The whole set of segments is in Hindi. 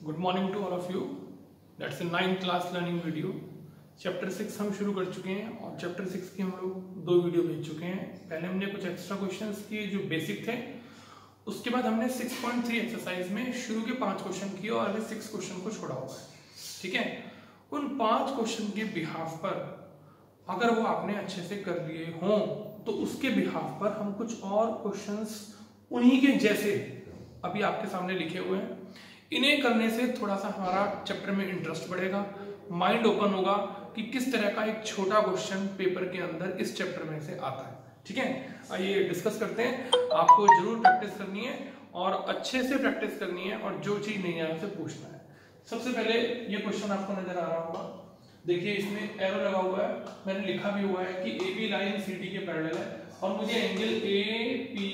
Good morning to all of you. That's a 9th class learning video. Chapter 6 हम शुरू कर चुके हैं और चैप्टर 6 की हम लोग 2 वीडियो भेज चुके हैं। पहले हमने कुछ एक्स्ट्रा क्वेश्चंस किए जो बेसिक थे, उसके बाद हमने 6.3 एक्सरसाइज में शुरू के 5 क्वेश्चन किए और अभी 6 क्वेश्चन को छोड़ा हुआ है। ठीक है, उन 5 क्वेश्चन के बिहाफ पर अगर वो आपने अच्छे से कर लिए हों तो उसके बिहाफ पर हम कुछ और क्वेश्चंस उन्हीं के जैसे अभी आपके सामने लिखे हुए हैं, इन्हें करने से थोड़ा सा हमारा चैप्टर में इंटरेस्ट बढ़ेगा, माइंड ओपन होगा कि किस तरह का एक छोटा क्वेश्चन पेपर के अंदर इस चैप्टर में से आता है। ठीक है, आइए डिस्कस करते हैं। आपको जरूर प्रैक्टिस करनी है और अच्छे से प्रैक्टिस करनी है और जो चीज नहीं है उसे पूछना है। सबसे पहले ये क्वेश्चन आपको नजर आ रहा होगा, देखिए इसमें एरो लगा हुआ है, मैंने लिखा भी हुआ है कि A B line C D के पैरेलल है और मुझे एंगल ए पी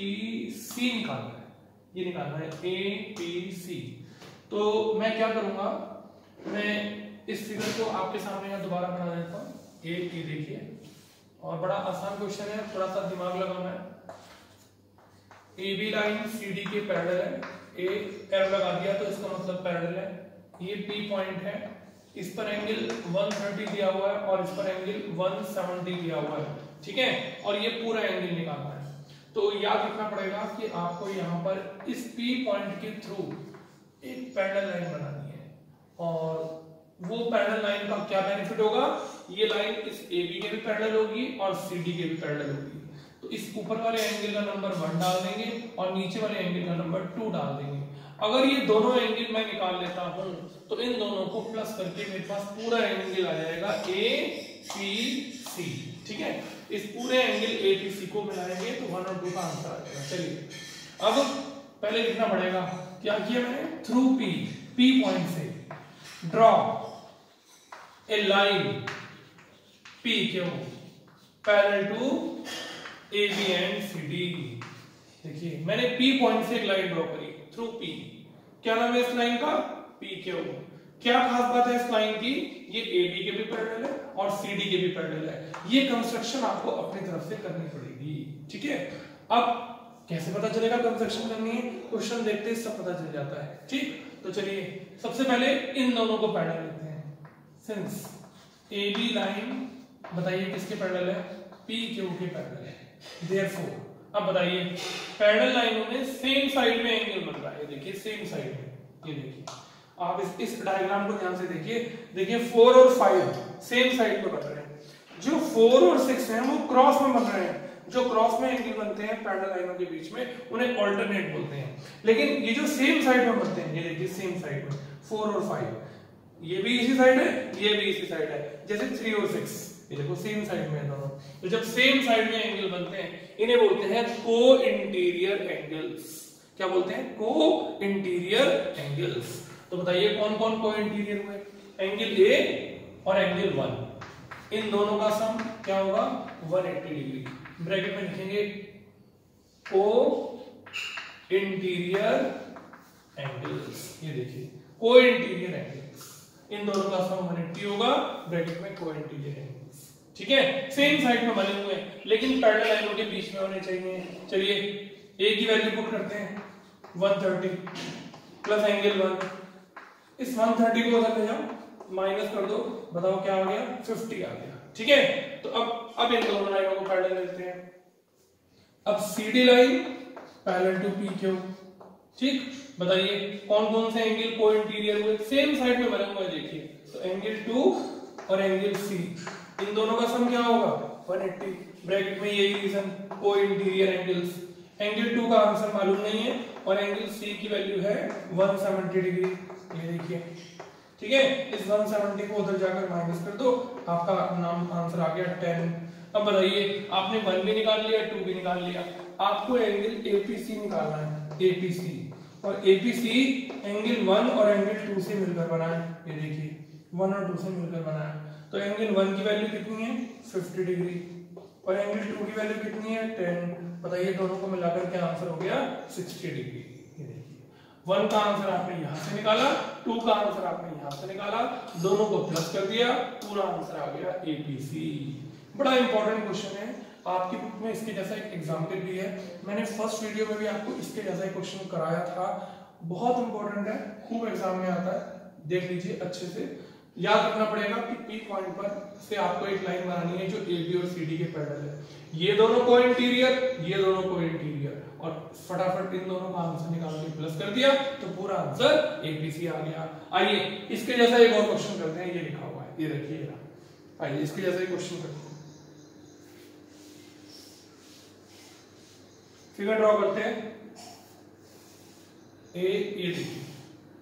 सी निकालना है। ये निकालना है ए पी सी। तो मैं क्या करूंगा, मैं इस फिगर को आपके सामने यहाँ दोबारा बना देता हूँ। ए पी देखिए, और बड़ा आसान क्वेश्चन है, थोड़ा सा दिमाग लगाना है। A B line C D के पैरेलल है, ए एरो लगा दिया तो इसका मतलब पैरेलल है। ये पी पॉइंट है, इस पर एंगल 130 दिया हुआ है और इस पर एंगल 170 दिया हुआ है। ठीक है, और ये पूरा एंगल निकालना है। तो याद रखना पड़ेगा कि आपको यहाँ पर इस पी पॉइंट के थ्रू एक पैरेलल लाइन बनानी है और वो पैरेलल लाइन का क्या बेनिफिट होगा, ये लाइन इस ए बी के भी पैरेलल होगी और सी डी के भी पैरेलल होगी। तो इस ऊपर वाले एंगल का नंबर 1 डाल देंगे और नीचे वाले एंगल का नंबर 2 डाल देंगे। अगर ये दोनों एंगल मैं निकाल लेता हूं तो इन दोनों को प्लस करके मेरे पास पूरा एंगल आ जाएगा ए पी सी। ठीक है, इस पूरे एंगल ए पी सी को मिलाएंगे तो 1 और 2 का आंसर आ जाएगा। चलिए अब पहले लिखना पड़ेगा, क्या किया मैंने, थ्रू पी, पी पॉइंट से draw a line P Q parallel to A B and C D. देखिए मैंने पी पॉइंट से एक लाइन ड्रॉ करी थ्रू पी। क्या नाम है इस लाइन का, पी क्यू। क्या खास बात है इस लाइन की, ये ए बी के भी पैरेलल है और सी डी के भी पैरेलल है। ये कंस्ट्रक्शन आपको अपनी तरफ से करनी पड़ेगी। ठीक है, अब कैसे पता चलेगा कंस्ट्रक्शन करनी है, क्वेश्चन देखते ही सब पता चल जाता है। ठीक, तो चलिए सबसे पहले इन दोनों को पैरेलल लेते हैं। सिंस ए बी लाइन बताइए किसके पैरेलल है, पी क्यू के पैरेलल है। देयरफॉर अब बताइए पैरेलल लाइनों में सेम साइड में एंगल बन रहा है। देखिए सेम साइड में, ये देखिए आप इस डायग्राम को ध्यान से देखिए 4 और 5 सेम साइड पे बन रहे हैं। जो 4 और 6 हैं वो क्रॉस में बन रहे हैं। जो क्रॉस में एंगल बनते हैं पैरेलल लाइनों के बीच में उन्हें अल्टरनेट बोलते हैं। लेकिन ये जो सेम साइड में बनते हैं, ये देखिए सेम साइड में 4 और 5, ये भी इसी साइड है, ये भी इसी साइड है। जैसे 3 और 6, ये देखो सेम साइड में है दोनों। तो जब सेम साइड में एंगल बनते हैं इन्हें बोलते हैं को इंटीरियर एंगल्स। क्या बोलते हैं, को इंटीरियर एंगल्स। तो बताइए कौन कौन को इंटीरियर हुए, एंगल ए और एंगल 1, इन दोनों का सम क्या होगा 180 डिग्री। ब्रैकेट में लिखेंगे को इंटीरियर एंगल्स। ये देखिए को इंटीरियर एंगल्स, इन दोनों का सम 180 होगा, ब्रैकेट में को इंटीरियर एंगल्स। ठीक है, सेम साइड में बने हुए हैं लेकिन पैरेलल लाइनों के बीच में होने चाहिए। चलिए ए की वैल्यू पुट करते हैं 130 प्लस एंगल 1। इस 130 को उधर ले जाओ, माइनस कर दो, बताओ क्या आ गया, 50 आ गया। ठीक है, तो अब इन दोनों लाइनों को पैरेलल लेते हैं। अब C D line parallel to P Q. ठीक, बताइए कौन कौन से एंगल को इंटीरियर हुए, सेम साइड में बने हुए। देखिए तो एंगल 2 और एंगल सी, इन दोनों का सम क्या होगा 180। ब्रैकेट में यही रीजन को इंटीरियर एंगल्स। एंगल 2 का आंसर मालूम नहीं है और एंगल सी की वैल्यू है 170 डिग्री। ये देखिए, ठीक है, इस 170 को उधर जाकर माइनस कर दो, आपका नाम आंसर आ गया 10। अब बताइए आपने 1 भी निकाल लिया 2 भी निकाल लिया, आपको एंगल एपीसी निकालना है। एपीसी, और एपीसी एंगल 1 और एंगल 2 से मिलकर बना है। ये देखिए 1 और 2 से मिलकर बना है। तो एंगल 1 की वैल्यू कितनी है 50 डिग्री और एंगल 2 की वैल्यू कितनी है 10। बताइए दोनों को मिलाकर क्या आंसर हो गया 60 डिग्री। ये देखिए 1 का आंसर आपने यहां से निकाला, 2 का आंसर आपने यहां से निकाला, दोनों को प्लस कर दिया, पूरा आंसर आ गया एपीसी। बड़ा इंपॉर्टेंट क्वेश्चन है, आपकी बुक में इसके जैसा एक एग्जाम्पल भी है। मैंने फर्स्ट वीडियो में भी आपको इसके जैसा एक क्वेश्चन कराया था, बहुत इंपॉर्टेंट है, खूब एग्जाम में आता है, देख लीजिए अच्छे से। याद रखना पड़ेगा कि पी पॉइंट पर से आपको एक लाइन बनानी है जो ए बी और सी डी के पैरेलल है, ये दोनों को इंटीरियर, ये दोनों को इंटीरियर, और फटाफट इन दोनों का आंसर निकाल के प्लस कर दिया तो पूरा आंसर एबीसी आ गया। आइए इसके जैसा एक और क्वेश्चन करते हैं, ये लिखा हुआ है, ये देखिएगा, आइए इसके जैसा एक क्वेश्चन करते हैं। फिगर ड्रॉ करते हैं, ए देखिए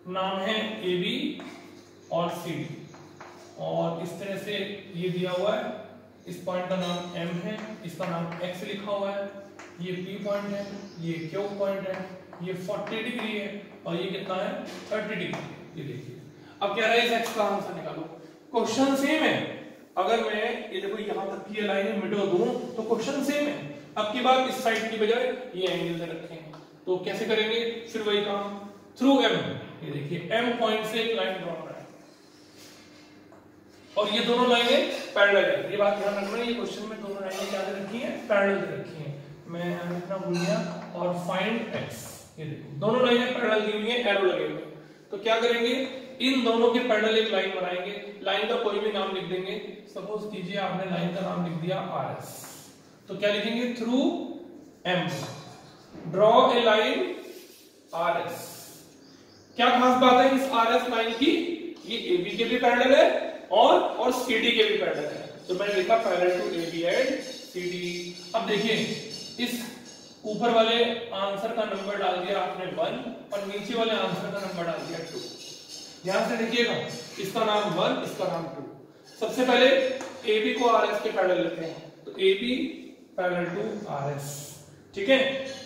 नाम है ए बी और सी डी, और इस तरह से ये दिया हुआ है, इस पॉइंट का नाम M है, इसका नाम X लिखा हुआ है, ये P पॉइंट है, ये Q पॉइंट है, ये 40 डिग्री है और ये कितना है 30 डिग्री। ये देखिए अब कह रहा है इस X का आंसर निकालो। क्वेश्चन सेम है, अगर मैं ये देखो यहां तक की ये लाइनें मिटो दूं तो क्वेश्चन सेम है। अब की बात इस साइड की बजाय ये एंगल से रखें तो कैसे करेंगे, फिर वही काम थ्रू M। ये देखिए M पॉइंट से एक लाइन ड्रॉ करें और ये दोनों लाइनें पैरेलल है, ये बात ध्यान रखना, ये क्वेश्चन में दोनों लाइनें क्या दे रखी हैं, पैरेलल दे रखी हैं। मैं लिखना भूल गया, और फाइंड x, ये देखो दोनों लाइनें पैरेलल दी हुई हैं, एरो लगे हुए हैं, तो क्या करेंगे, इन दोनों के पैरेलल एक लाइन बनाएंगे, लाइन का कोई भी नाम लिख देंगे, सपोज कीजिए आपने लाइन का नाम लिख दिया RS, तो क्या लिखेंगे, through M draw a line RS। क्या खास बात है इस RS लाइन की, ये AB के भी पैरेलल है और CD के भी पैरेलल है, तो मैंने लिखा parallel to AB and CD। अब देखिए इस ऊपर वाले आंसर का नंबर डाल दिया आपने 1 और नीचे वाले आंसर का नंबर डाल दिया 2। ध्यान से देखिएगा, इसका नाम 1, इसका नाम 2। सबसे पहले AB को RS के पैरेलल लेते हैं, तो AB पैरेलल टू RS, ठीक है।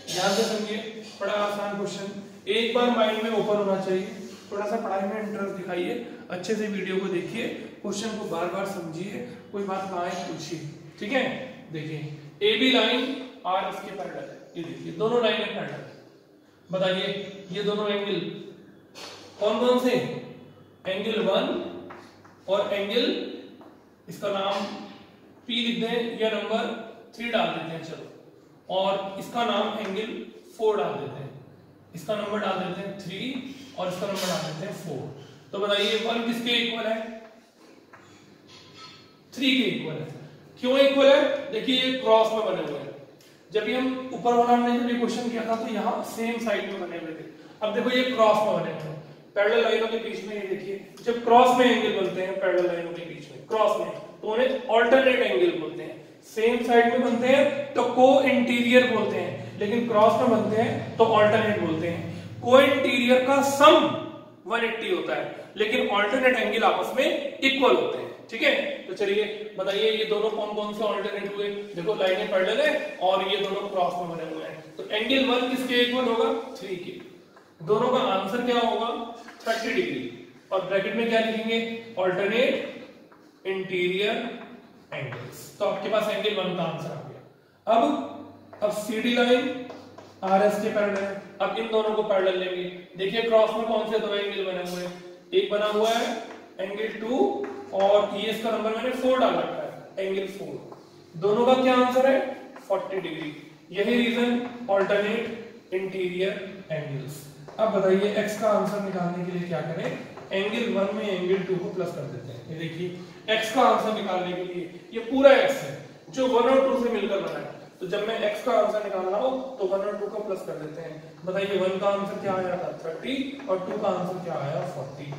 ध्यान से समझिए, बड़ा आसान क्वेश्चन, एक बार माइंड में ओपन होना चाहिए, थोड़ा सा पढ़ाई में इंटरेस्ट दिखाइए, अच्छे से वीडियो को देखिए, क्वेश्चन को बार बार समझिए, कोई बात ना आए पूछिए, ठीक है। देखिए AB लाइन RS के पैरेलल है, ये देखिए दोनों लाइनें पैरेलल है, बताइए ये दोनों एंगल कौन कौन से, एंगल 1 और एंगल, इसका नाम P लिख दें या नंबर 3 डाल देते हैं, चलो, और इसका नाम एंगल 4 डाल देते हैं, इसका नंबर डाल देते हैं 3 और इसका नंबर डाल देते हैं 4। तो बताइए 1 किसके इक्वल है, 3 के इक्वल है। क्यों इक्वल है, देखिए ये क्रॉस में बने हुए हैं, जब हम ऊपर वाला हमने जब ये क्वेश्चन किया था तो यहाँ सेम साइड में बने हुए थे, अब देखो ये क्रॉस में बने हुए हैं, पैरेलल लाइनों के बीच में, ये देखिए जब क्रॉस में एंगल बनते हैं पैरेलल लाइनों के बीच में क्रॉस में, तो उन्हें ऑल्टरनेट एंगल बोलते हैं। सेम साइड में बनते हैं तो को इंटीरियर बोलते हैं, लेकिन क्रॉस में बनते हैं तो ऑल्टरनेट बोलते हैं। को इंटीरियर का सम 180 होता है, लेकिन ऑल्टरनेट एंगल आपस में इक्वल होते हैं, ठीक है। तो चलिए बताइए ये दोनों कौन कौन से ऑल्टरनेट हुए, देखो लाइनें पैरेलल है और ये दोनों क्रॉस में बने हुए हैं, तो एंगल 1 किसके इक्वल होगा, 3 के, दोनों का आंसर क्या होगा 30 डिग्री, और ब्रैकेट में क्या लिखेंगे, ऑल्टरनेट इंटीरियर एंगल्स, तो आपके पास एंगल 1 का आंसर आ गया। अब CD लाइन RS के पैरेलल है, अब इन दोनों को पैरेलल लेंगे, देखिए क्रॉस में कौन से दो एंगल बने हुए हैं, एक बना हुआ है एंगल 2 और ये इसका नंबर मैंने 4 डाल रखा है, एंगल 4, दोनों का क्या आंसर है 40 डिग्री, यही रीजन ऑल्टरनेट इंटीरियर एंगल्स। अब बताइए x का आंसर निकालने के लिए क्या करें, एंगल 1 में एंगल 2 को प्लस कर देते हैं। ये देखिए x का आंसर निकालने के लिए ये पूरा x है जो 1 और 2 से मिलकर बना है, तो जब मैं x का आंसर निकालना हो तो 1 और 2 को प्लस कर देते हैं। बताइए 1 का आंसर क्या आया था 30 और 2 का आंसर क्या आया 40,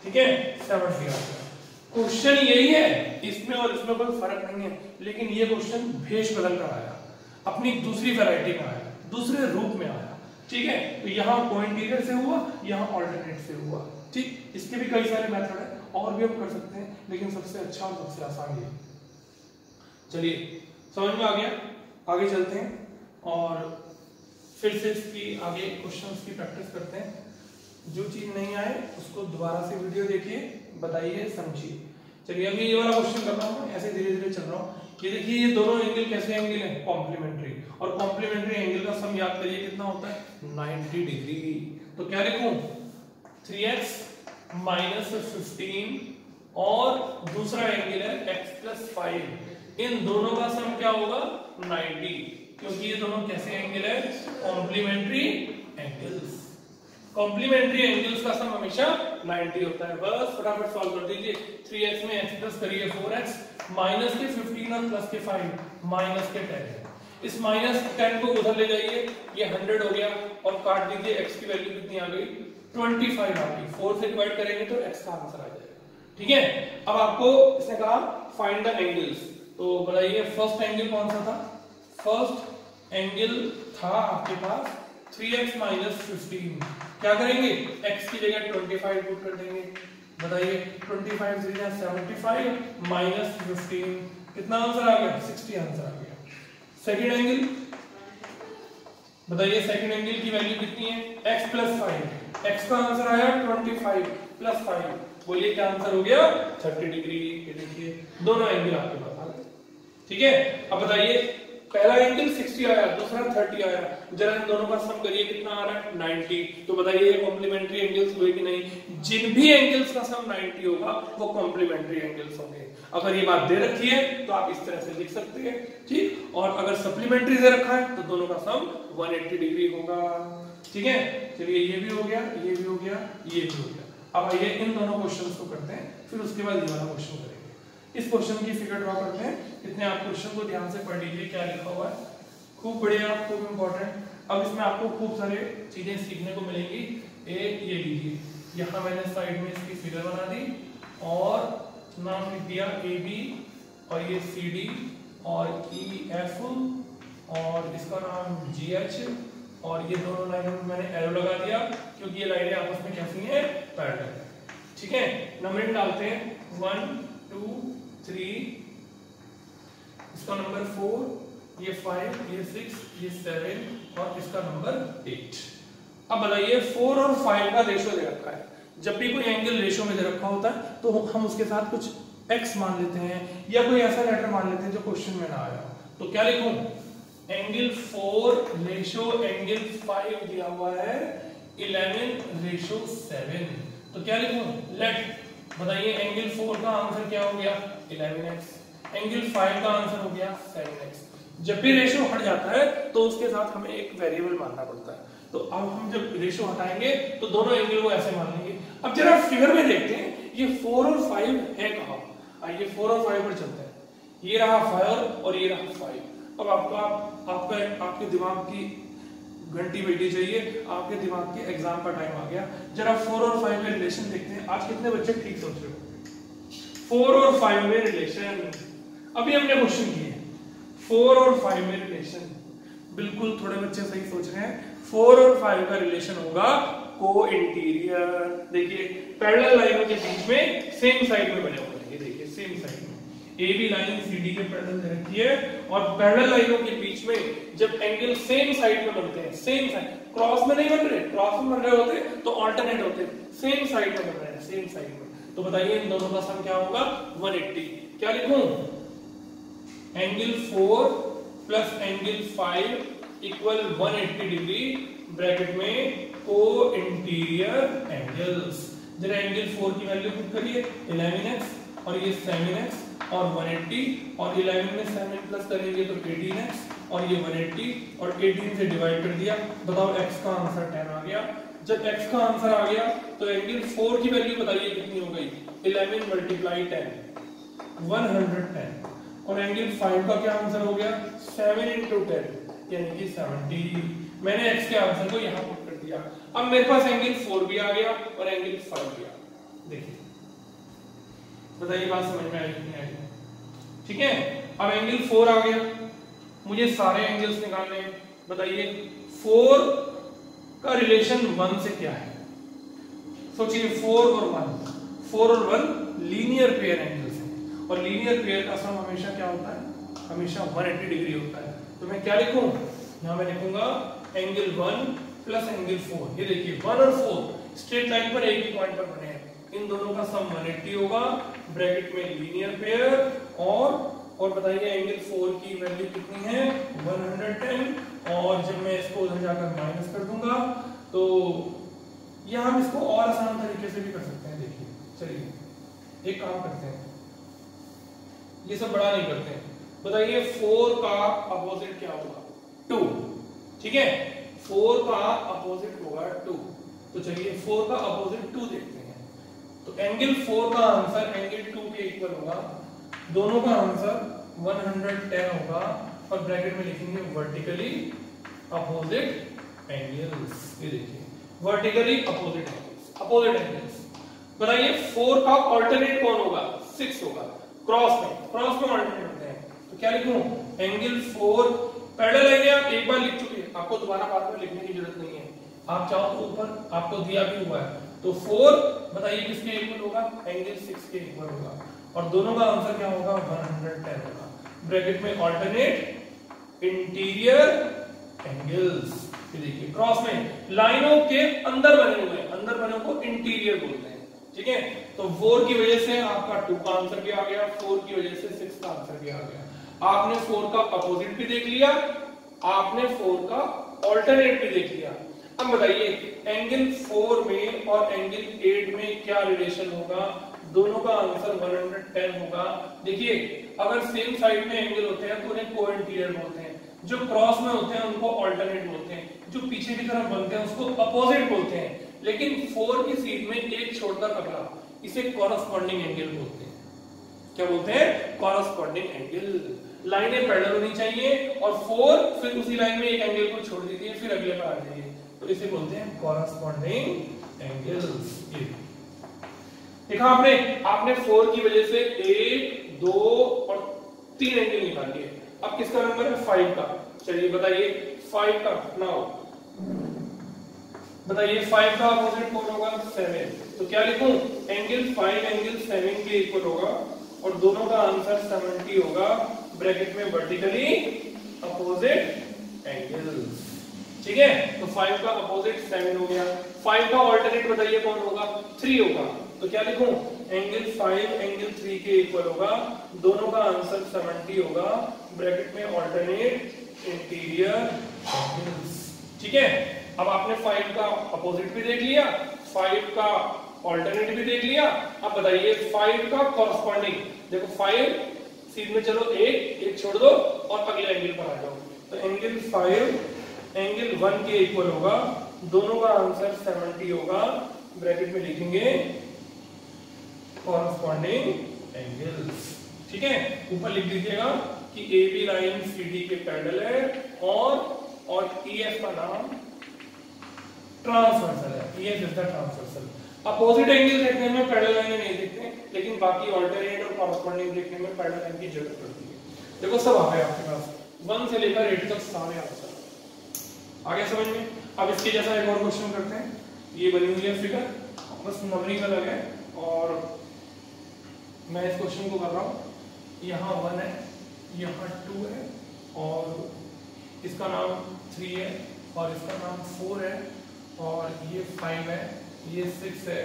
ठीक है 70 आ गया। क्वेश्चन यही है, इसमें और इसमें कोई फर्क नहीं है, लेकिन ये क्वेश्चन भेष बदल कर आया, अपनी दूसरी वैरायटी में आया, दूसरे रूप में आया, ठीक है। तो यहाँ को इंटीरियर से हुआ, यहाँ ऑल्टरनेट से हुआ, ठीक। इसके भी कई सारे मेथड है और भी हम कर सकते हैं, लेकिन सबसे अच्छा और सबसे आसान ये। चलिए समझ में आ गया, आगे चलते हैं और फिर से इसकी आगे क्वेश्चंस की प्रैक्टिस करते हैं। जो चीज नहीं आए उसको दोबारा से वीडियो देखिए, बताइए, समझिए। चलिए अभी ये वाला क्वेश्चन कर रहा हूँ, ऐसे धीरे धीरे चल रहा हूँ। ये देखिए ये दोनों एंगल कैसे एंगल है, कॉम्प्लीमेंट्री, और कॉम्प्लीमेंट्री एंगल का सम याद करिए कितना होता है 90 डिग्री। तो क्या लिखूं 3x माइनस 15 और दूसरा एंगल है x प्लस 5, इन दोनों का सम क्या होगा 90, क्योंकि ये दोनों कैसे एंगल है कॉम्प्लीमेंट्री एंगल्स। कॉम्प्लीमेंट्री एंगल्स का सम हमेशा 90 होता है। बस फटाफट सॉल्व कर दीजिए। 3x में x प्लस करिए 4x, माइनस के 15 और प्लस के 5, माइनस के 10। इस माइनस 10 को उधर ले जाइए, ये 100 हो गया और काट दीजिए। x की वैल्यू कितनी आ गई? 25 आ गई। 4 से डिवाइड करेंगे तो x का आंसर आ जाएगा। ठीक है, अब आपको इसने कहा फाइंड द एंगल्स, तो बताइए फर्स्ट एंगल कौन सा था? फर्स्ट एंगल था आपके पास 3x माइनस 15। क्या करेंगे? x की जगह 25 पुट कर देंगे। बताइए 25 से 75 माइनस 15, कितना आंसर आ गया? 60 आंसर आ गया। सेकंड एंगल बताइए, सेकंड एंगल की वैल्यू कितनी है? x plus 5। x का आंसर आया 25 प्लस 5, बोलिए क्या आंसर हो गया? 30 डिग्री। ये देखिए दोनों एंगल आपके पास आ गए। ठीक है, अब बताइए पहला एंगल 60 आया, दूसरा 30 आया, जरा इन दोनों का सम करिए, कितना आ रहा है? 90। तो बताइए ये कॉम्प्लीमेंट्री एंगल्स हुए कि नहीं? जिन भी एंगल्स का सम 90 होगा वो कॉम्प्लीमेंट्री एंगल्स होंगे। अगर ये बात दे रखी है तो आप इस तरह से लिख सकते हैं। ठीक, और अगर सप्लीमेंट्री दे रखा है तो दोनों का सम 180 डिग्री होगा। ठीक है, चलिए ये भी हो गया, ये भी हो गया, ये भी हो गया। अब आइए इन दोनों क्वेश्चंस को करते हैं, फिर उसके बाद ये वाला क्वेश्चन करेंगे। इस क्वेश्चन की फिगर ड्रॉ करते हैं। इतने आप क्वेश्चन को ध्यान से पढ़ लीजिए, क्या लिखा हुआ है, खूब बढ़िया, खूब इंपॉर्टेंट। अब इसमें आपको खूब सारे चीजें सीखने को मिलेंगी। एक ये लीजिए, यहाँ मैंने साइड में इसकी फिगर बना दी और नाम लिख दिया AB, और ये CD और EF, और इसका नाम GH, और ये दोनों लाइनों में मैंने एरो लगा दिया क्योंकि ये लाइनें आपस में कैसी हैं? पैरेलल है। ठीक है, नंबरिंग डालते हैं 1 2 3, इसका नंबर 4, ये 5, ये 6, ये 7 और इसका नंबर 8। अब बताइए 4 और 5 का रेशो दे रखा है। जब भी कोई एंगल रेशो में दे रखा होता है तो हम उसके साथ कुछ x मान लेते हैं या कोई ऐसा लेटर मान लेते हैं जो क्वेश्चन में ना आया। तो क्या लिखूं? एंगल 4 रेशो एंगल 5 दिया हुआ है 11 रेशो 7। तो क्या लिखूं? लेट, बताइए एंगल 4 का आंसर क्या हो गया? 11x। एंगल 5 का आंसर हो गया 7x। जब भी रेशो हट जाता है तो उसके साथ हमें एक वेरिएबल मानना पड़ता है। तो अब हम जब रेशो हटाएंगे तो दोनों एंगल को ऐसे मान लेंगे। अब जरा फिगर में देखते हैं ये 4 और 5 है कहां? आइए 4 और 5 पर चलते हैं। ये रहा 5 और ये रहा 5। अब आपके दिमाग की घंटी बैठी चाहिए, आपके दिमाग के एग्जाम का टाइम आ गया। जरा 4 और 5 में रिलेशन देखते हैं। आज कितने बच्चे ठीक सोच रहे हो? 4 और 5 में रिलेशन, अभी हमने क्वेश्चन किए 4 और 5 में रिलेशन। बिल्कुल, थोड़े बच्चे सही सोच रहे हैं। 4 और 5 का रिलेशन होगा को इंटीरियर। देखिए पैरेलल लाइनों के बीच में सेम साइड में बने हुए हैं। ये देखिए सेम साइड में AB लाइन CD के पैरेलल दे रखी है, और पैरेलल लाइनों के बीच में जब एंगल सेम साइड में बनते हैं, सेम साइड, क्रॉस में नहीं बन रहे, क्रॉस में बन रहे होते तो अल्टरनेट होते, सेम साइड में बन रहे हैं, सेम साइड में। तो बताइए इन दोनों का सम क्या होगा? 180। क्या लिखूं? Angle 4 plus angle 5 equal 180 degree, bracket में को इंटीरियर एंगल्स। जरा एंगल 4 की वैल्यू पुट करिए 11x, और ये 7x और 180, और 11 में 7 प्लस करेंगे तो 18x, और ये 180 और 18 से डिवाइड कर दिया। बताओ x का आंसर 10 आ गया। जब x का आंसर आ गया तो एंगल 4 की वैल्यू बताइए कितनी हो गई? 11 मल्टीप्लाई 10, 110। और एंगल 5 का क्या आंसर हो गया? 7 into 10 यानी कि 70। मैंने x के आंसर को यहाँ पुट कर दिया। अब मेरे पास एंगल 4 भी आ गया और एंगल 5 भी आ गया। देखिए बताइए बात समझ में आई कि नहीं आई? ठीक है, अब एंगल 4 आ गया, मुझे सारे एंगल्स निकालने हैं। बताइए 4 का रिलेशन 1 से क्या है? सोचिए 4 और 1 लीनियर पेयर एंगल्स हैं, और लीनियर पेयर का सम हमेशा क्या होता है? हमेशा 180 डिग्री होता है। तो मैं क्या लिखूं? यहां मैं लिखूंगा एंगल 1 प्लस एंगल 4। ये देखिए 1 और 4 स्ट्रेट लाइन पर एक ही पॉइंट पर बने हैं, इन दोनों का सम 180 होगा, ब्रैकेट में लीनियर पेयर। और बताइए एंगल 4 की वैल्यू कितनी है? 110। और जब मैं इसको उधर जाकर माइनस कर दूंगा तो यहां हम इसको और आसान तरीके से भी कर सकते हैं। देखिए चलिए एक काम करते हैं, ये सब बड़ा नहीं करते हैं। बताइए 4 का अपोजिट क्या होगा? 2। ठीक है, 4 का अपोजिट होगा 2। तो चलिए 4 का अपोजिट 2 देखते हैं। तो एंगल 4 का आंसर एंगल 2 के इक्वल होगा, दोनों का आंसर 110 होगा और ब्रैकेट में लिखेंगे वर्टिकली अपोजिट एंगल्स। ये देखिए वर्टिकली अपोजिट एंगल्स। बताइए 4 का अल्टरनेट कौन होगा? 6 होगा। क्रॉस में अल्टरनेट होते हैं, तो क्या लिखूं? एंगल 4 पैरेलल लाइन आप एक बार लिख चुके हैं, आपको दोबारा बार लिखने की जरूरत नहीं है। आप चाहो तो ऊपर आपको दिया भी हुआ है, तो 4 बताइए किसके इक्वल होगा? एंगल 6 के इक्वल होगा और दोनों का आंसर क्या होगा? 110 होगा। ब्रैकेट में अल्टरनेट इंटीरियर एंगल्स। ये देखिए क्रॉस में लाइनों के अंदर बने को इंटीरियर बोलते हैं। ठीक है, तो 4 की वजह से आपका 2 का आंसर भी आ गया, 4 की वजह से 6 का आंसर भी आ गया। आपने 4 का अपोजिट भी देख लिया, आपने 4 का अल्टरनेट भी देख लिया। अब बताइए एंगल 4 में और एंगल 8 में क्या रिलेशन होगा? दोनों का आंसर 110 होगा। देखिए अगर सेम साइड में एंगल होते हैं तो उन्हें को इंटीरियर बोलते हैं, जो क्रॉस में होते हैं उनको अल्टरनेट बोलते हैं, जो पीछे की तरफ बनते हैं उसको अपोजिट बोलते हैं। लेकिन 4 की सीट में एक छोड़कर अगला, इसे कॉरस्पॉन्डिंग एंगल बोलते हैं। क्या बोलते हैं? Corresponding angle. लाइनें पैरेलल होनी चाहिए और 4 फिर उसी लाइन में एक एंगल को छोड़ दीजिए, फिर अगले पर आ जाइए, तो इसे बोलते हैं कॉरस्पॉन्डिंग एंगल्स। देखा आपने 4 की वजह से 1, 2 और 3 एंगल निकाल लिए। अब किसका नंबर है? 5 का। चलिए बताइए 5 का नाउ बताइए 5 का अपोजिट कौन होगा? 7। तो क्या लिखूं? एंगल 5 एंगल 7 के इक्वल होगा और दोनों का आंसर 70 होगा। ब्रैकेट में वर्टिकली अपोजिट एंगल्स। ठीक है, तो 5 का अपोजिट 7 हो गया। 5 का अल्टरनेट बताइए कौन होगा? 3 होगा। तो क्या लिखूं? एंगल 5 एंगल 3 के इक्वल होगा, दोनों का आंसर 70 होगा। ब्रैकेट में अल्टरनेट इंटीरियर एंगल्स। ठीक है, अब आपने 5 का अपोजिट भी देख लिया, 5 का अल्टरनेट भी देख लिया। अब बताइए 5 का कॉरस्पॉन्डिंग। देखो 5 सीध में चलो, एक छोड़ दो और अगले एंगल पर आ जाओ। तो एंगल 5 एंगल 1 के इक्वल होगा, दोनों का आंसर 70 होगा। ब्रैकेट में लिखेंगे कॉरस्पॉन्डिंग एंगल्स। ठीक है, ऊपर लिख दीजिएगा कि AB लाइन CD के पैरेलल है और EF का नाम ट्रांसवर्सल है। EF is the transversal. Opposite angle देखने में पैरेलल लाइन नहीं दिखते, लेकिन बाकी अल्टरनेट और कॉरस्पॉन्डिंग देखने में पैरेलल लाइन की जरूरत पड़ती है। देखो सब आ गए आपके पास, 1 से लेकर 8 तक सारे आंसर आ गए समझ में। अब इसके जैसा एक और क्वेश्चन करते हैं। ये बनी हुई है फिगर, बस नंबरिंग अलग है और मैं इस क्वेश्चन को कर रहा हूँ। यहाँ 1 है, यहाँ 2 है और इसका नाम 3 है और इसका नाम 4 है और ये 5 है, ये 6 है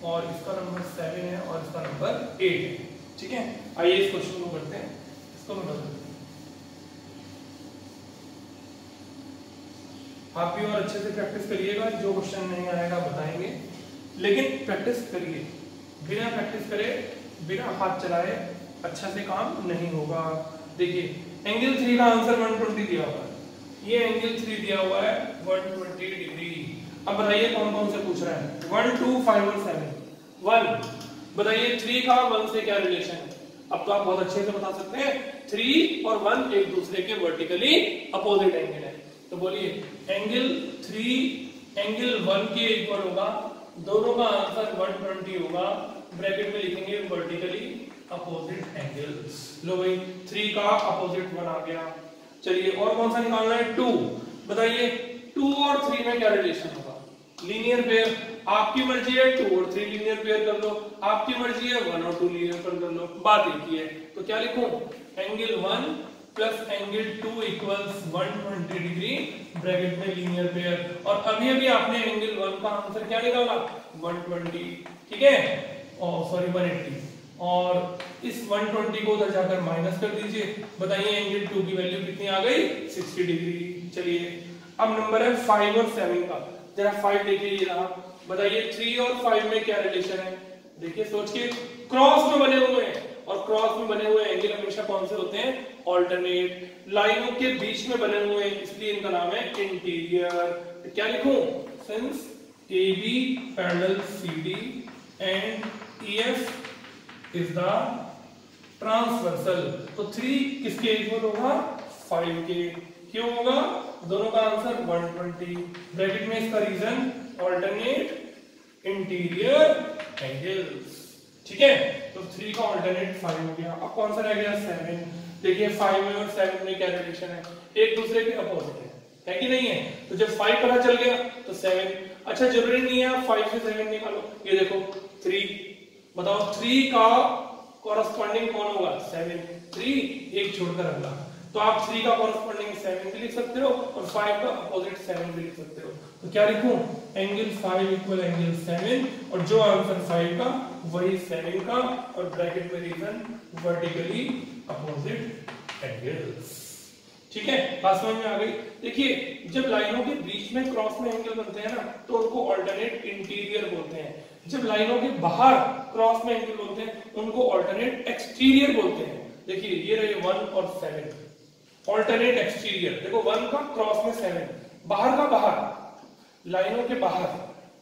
और इसका नंबर 7 है और इसका नंबर 8 है। ठीक है, आइए इस क्वेश्चन को करते हैं। इसको मैं बदल देता हूं, आप भी और अच्छे से प्रैक्टिस करिएगा। जो क्वेश्चन नहीं आएगा बताएंगे, लेकिन प्रैक्टिस करिए। बिना प्रैक्टिस करे, बिना हाथ चलाए अच्छा से काम नहीं होगा। देखिए एंगल 3 का आंसर 120 दिया हुआ है, ये एंगल 3 दिया हुआ है 120 डिग्री। अब बताइए कौन कौन से पूछ रहा है? 1, 2, 5 और 7। 1 बताइए 3 का 1 से क्या रिलेशन है? अब तो आप बहुत अच्छे से बता सकते हैं, 3 और 1 एक दूसरे के वर्टिकली अपोजिट एंगल है। तो बोलिए एंगल 3 एंगल 1 के इक्वल होगा, दोनों का आंसर 120 होगा। ब्रैकेट में लिखेंगे वर्टिकली अपोजिट एंगल्स। लो भाई 3 का अपोजिट 1 आ गया। चलिए और कौन सा निकालना है? 2। बताइए 2 और 3 में क्या रिलेशन होगा? Linear pair. आपकी मर्जी है 2 और 3 लीनियर पेयर कर लो, आपकी मर्जी है 1 और 2 लीनियर पेयर कर लो, बात एक ही है। तो क्या लिखूं? Angle 1 plus angle 2 equals 120 degree, bracket में लीनियर पेयर। और अभी अभी आपने एंगल 1 का आंसर क्या निकाला? 120। ठीक है, सॉरी 180। और इस 120 को उधर जाकर माइनस कर दीजिए। बताइए एंगल 2 की वैल्यू कितनी आ गई? 60 डिग्री। चलिए अब नंबर है 5 और 7 का। जरा 5 देखिए, ये रहा। बताइए 3 और 5 में क्या रिलेशन है? देखिए सोच के, क्रॉस में बने हुए हैं और क्रॉस में बने हुए एंगल हमेशा कौन से होते हैं? ऑल्टरनेट। लाइनों के बीच में बने हुए हैं, इसलिए इनका नाम है इंटीरियर। क्या लिखूं? Since AB parallel CD and EF is the transversal. तो 3 किसके इक्वल होगा? 5 के। क्यों होगा? दोनों का आंसर 120। ब्रैकेट में इसका रीजन ऑल्टरनेट इंटीरियर एंगल्स। ठीक है, तो 3 का ऑल्टरनेट 5 हो गया। अब कौन सा रह गया? 7। देखिए 5 में और 7 में क्या रिलेशन है? एक दूसरे के अपोजिट है कि नहीं है? तो जब 5 पता चल गया तो 7। अच्छा जरूरी नहीं है आप 5 से 7 निकालो। ये देखो 3, बताओ 3 का कॉरस्पॉन्डिंग कौन होगा? 7। 3 एक छोड़कर अगला, तो आप 3 का कॉरस्पॉन्डिंग 7 भी लिख सकते हो और 5 का अपोजिट 7 भी लिख सकते हो। तो क्या लिखूं? एंगल 5 इक्वल एंगल 7, और जो आंसर 5 का वही 7 का, और ब्रैकेट में रीजन वर्टिकली अपोजिट एंगल्स। ठीक है, बात समझ में आ गई? देखिए जब लाइनों के बीच में क्रॉस में एंगल बनते हैं ना तो उनको ऑल्टरनेट इंटीरियर बोलते हैं। जब लाइनों के बाहर क्रॉस में एंगल बोलते हैं उनको ऑल्टरनेट एक्सटीरियर बोलते हैं। देखिए ये रहे 1 और 7, ऑल्टरनेट एक्सटीरियर। देखो 1 का क्रॉस में 7, बाहर का बाहर, लाइनों के बाहर,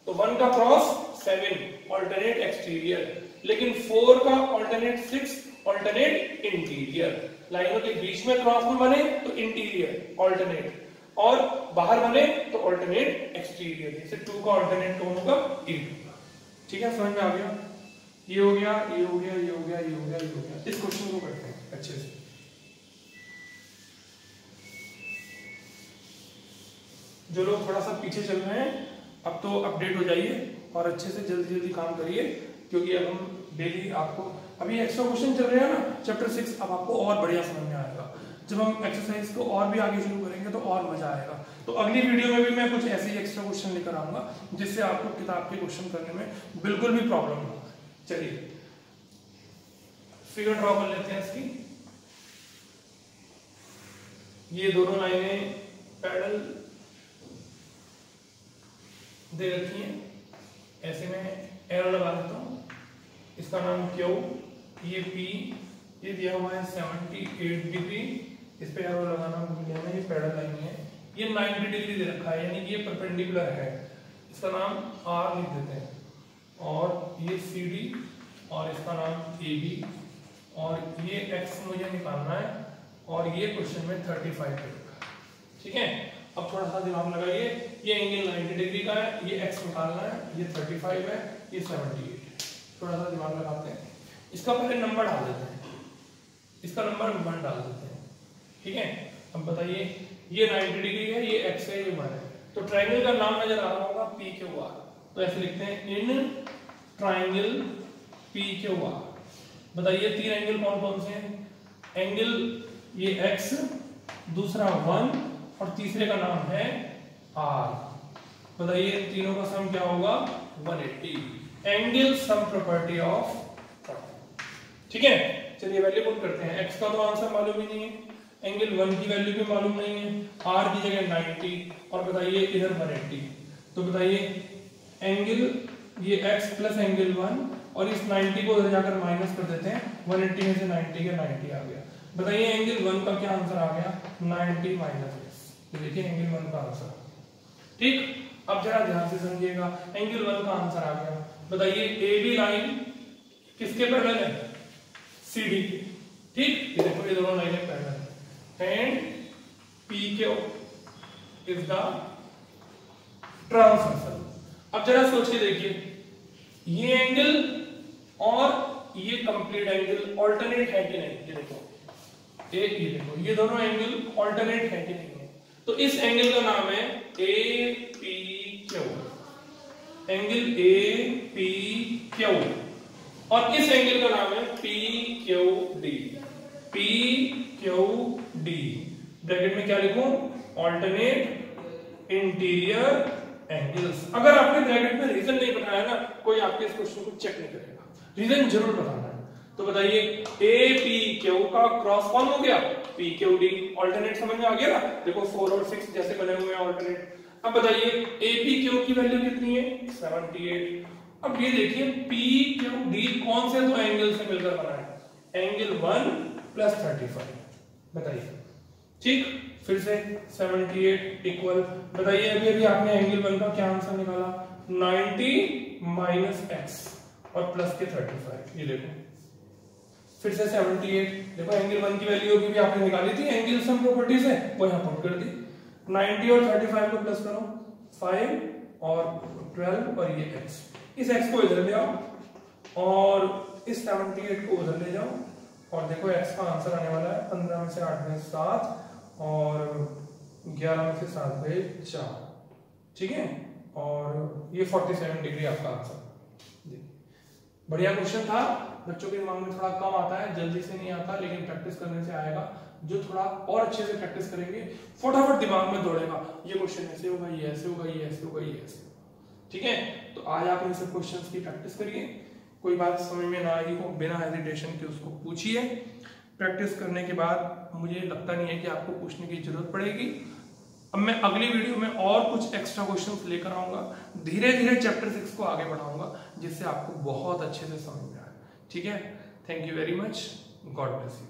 तो 1 का क्रॉस 7 ऑल्टरनेट एक्सटीरियर, लेकिन 4 का ऑल्टरनेट 6 ऑल्टरनेट इंटीरियर। लाइनों के बीच में क्रॉस में बने तो इंटीरियर ऑल्टरनेट, और बाहर बने तो ऑल्टरनेट एक्सटीरियर। जैसे 2 का ऑल्टरनेट कौन होगा? 8 होगा। ठीक है, समझ में आ गया? ये हो गया, ये हो गया, ये हो गया, ये हो गया, ये हो गया। इस क्वेश्चन को करते हैं अच्छे से। जो लोग थोड़ा सा पीछे चल रहे हैं अब तो अपडेट हो जाइए और अच्छे से जल्दी जल्दी काम करिए, क्योंकि अब हम डेली आपको अभी एक्स्ट्रा क्वेश्चन चल रहे हैं ना चैप्टर 6, अब आपको और बढ़िया समझ में आएगा। जब हम एक्सरसाइज को और भी आगे शुरू करेंगे तो और मजा आएगा। तो अगली वीडियो में भी मैं कुछ ऐसे ही एक्स्ट्रा क्वेश्चन लेकर आऊंगा जिससे आपको किताब के क्वेश्चन करने में बिल्कुल भी प्रॉब्लम ना हो। चलिए फिगर ड्रॉ कर लेते हैं इसकी। ये दोनों लाइनें पैरेलल दे रखी हैं, ऐसे में एरो लगा देता हूं। इसका नाम क्यू, ये पी, ये दिया हुआ है 78 डिग्री, इस पे एरो लगाना भूल गया मैं, ये पैरेलल लाइन है। ये 90 डिग्री दे रखा है, यानी कि ये परपेंडिकुलर है, इसका नाम आर लिख देते हैं। और ये सी डी, और इसका नाम ए बी, और ये एक्स मुझे निकालना है, और ये क्वेश्चन में 35 है। ठीक है, अब थोड़ा सा दिमाग लगाइए। ये एंगल 90 डिग्री का है, ये एक्स निकालना है, ये 35 है, ये 78 है। थोड़ा सा दिमाग लगाते हैं। इसका पहले नंबर डाल देते हैं, इसका नंबर 1 डाल देते हैं। ठीक है, अब बताइए ये 90 डिग्री है, ये एक्स है, ये 1 है, तो ट्राइंगल का नाम नजर आ रहा होगा पी क्यू आर। तो ऐसे लिखते हैं in triangle P Q R. बताइए 3 एंगल कौन कौन से हैं? एंगल ये एक्स, दूसरा 1, और तीसरे का नाम है आर। बताइए तीनों का सम क्या होगा? 180। Angle sum property of. ठीक है, चलिए वैल्यू पुट करते हैं। एक्स का तो आंसर मालूम ही नहीं है, एंगल 1 की वैल्यू भी मालूम नहीं है, आर की जगह 90, और बताइए इधर 180। तो बताइए एंगल ये एक्स प्लस एंगल 1, और इस 90 को उधर जाकर माइनस कर देते हैं, 180 में से 90 का 90 आ गया। बताइए एंगल 1 का क्या आंसर आ गया? 90 माइनस एक्स। तो देखिए एंगल 1 का आंसर। ठीक, अब जरा ध्यान से समझिएगा, एंगल 1 का आंसर आ गया। बताइए ए बी लाइन किसके पैरेलल है? C D. ठीक, ये देखो ये दोनों लाइनें पैरेलल है, and P Q is the transversal. अब जरा सोच के देखिए, ये एंगल और ये कंप्लीट एंगल ऑल्टरनेट है कि नहीं? ये देखो ये देखो, ये दोनों एंगल ऑल्टरनेट है कि नहीं है? तो इस एंगल का नाम है A P Q, angle A P Q, और इस एंगल का नाम है P Q D. P Q D bracket में क्या लिखूं? Alternate interior angles. अगर आपने ब्रैकेट में रीजन नहीं बताया ना, कोई आपके इस क्वेश्चन को चेक नहीं करेगा, रीजन जरूर बताना है। तो बताइए ए पी क्यू का क्रॉस कौन हो गया? P Q D. ऑल्टरनेट समझ में आ गया ना? देखो 4 और 6 जैसे बने हुए हैं ऑल्टरनेट। अब बताइए ए पी क्यू की वैल्यू कितनी है? 78। अब ये देखिए पी क्यू डी कौन से दो एंगल से मिलकर बना है? Angle 1 plus 35। बताइए। ठीक, फिर से 78 इक्वल, बताइए अभी अभी आपने एंगल 1 का क्या आंसर निकाला? 90 माइनस एक्स और प्लस के 35। ये देखो फिर से 78। देखो एंगल 1 की वैल्यू भी आपने निकाली थी, एंगल सम प्रॉपर्टीज है वो यहां पुट कर दी। 90 और 35 को प्लस करो, 5 और 12 और ये x, इस x को इधर ले आओ और इस 78 को उधर ले जाओ और देखो x का आंसर आने वाला है 15 में से 8 में 7 और 11 में से 7 गए 4, ठीक है। और ये 47 डिग्री आपका आंसर। बढ़िया क्वेश्चन था, बच्चों के दिमाग में थोड़ा कम आता है, जल्दी से नहीं आता, लेकिन प्रैक्टिस करने से आएगा। जो थोड़ा और अच्छे से प्रैक्टिस करेंगे फटाफट दिमाग में दौड़ेगा, ये क्वेश्चन ऐसे होगा, ये ऐसे होगा, ये ऐसे होगा, ये ऐसे होगा, ठीक है। तो आज आप इन सब क्वेश्चंस की प्रैक्टिस करिए, कोई बात समझ में ना आई हो बिना हेजिटेशन के उसको पूछिए। प्रैक्टिस करने के बाद मुझे लगता नहीं है कि आपको पूछने की जरूरत पड़ेगी। अब मैं अगली वीडियो में और कुछ एक्स्ट्रा क्वेश्चंस लेकर आऊंगा, धीरे धीरे चैप्टर 6 को आगे बढ़ाऊंगा जिससे आपको बहुत अच्छे से समझ में आए, ठीक है। Thank you very much, God bless you.